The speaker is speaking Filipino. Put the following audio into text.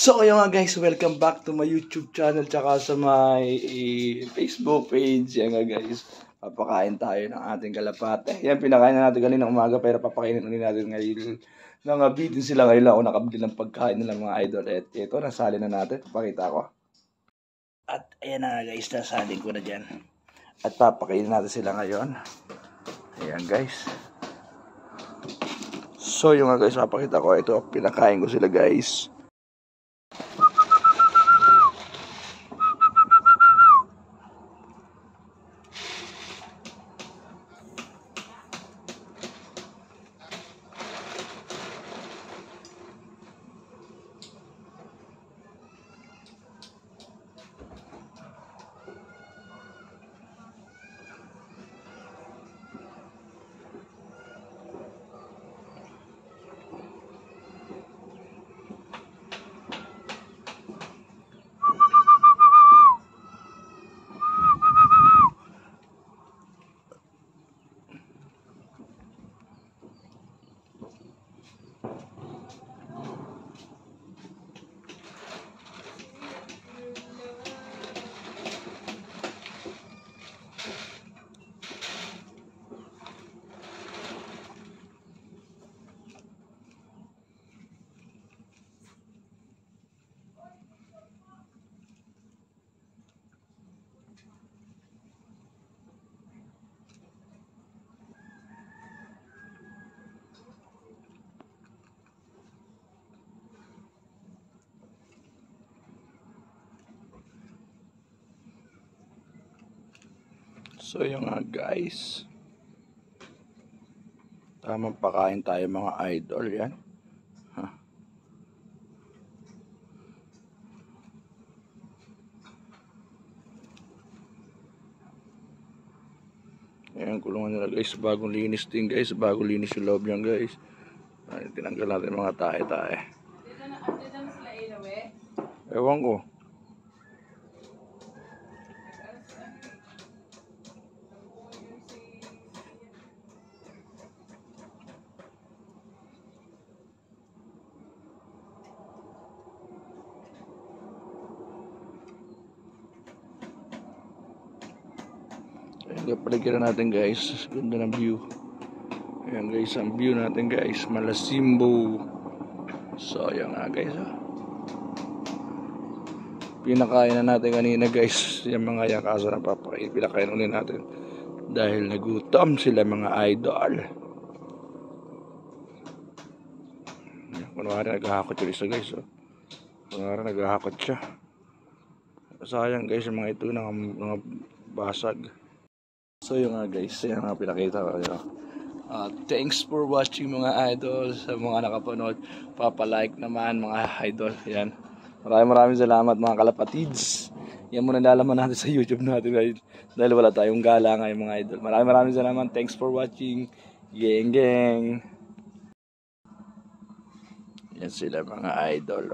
So ayun nga guys, welcome back to my YouTube channel tsaka sa my Facebook page. Yan nga guys, papakain tayo ng ating kalapate. Yan, pinakain na natin kanina umaga pero papakainin ulit natin ngayon. Nangabitin sila ngayon lang ako nakabili ng pagkain nila mga idol. At ito, nasali na natin, papakita ko. At ayan na guys, nasali ko na dyan. At papakainin natin sila ngayon. Ayan guys. So yung nga guys, papakita ko. Ito, pinakain ko sila guys. So yung nga guys, tamang pakain tayo mga idol yan. Ayan, kulungan nila guys, bagong linis din guys, bagong linis yung loob yan guys. Ay, tinanggal natin mga tae-tae. Ewan ko. Paligiran natin guys, ganda ng view. Ayan guys, ang view natin guys, Malasimbo. So ayan nga guys, pinakain na natin kanina guys yung mga yan, kaso napapakain, pinakain ulit natin dahil nagutom sila mga idol. Kunwari naghahakot yung isa guys, kunwari naghahakot siya. Sayang guys yung mga ito ng mga basag. So yun nga guys, yan nga pinakita ko kayo. Thanks for watching mga idol. Sa mga nakapanood, papalike naman mga idol. Yan. Maraming salamat mga kalapatids. Yan muna nalaman natin sa YouTube natin dahil wala tayong gala ngayon mga idol. Maraming salamat. Thanks for watching. Geng geng. Yan sila mga idol.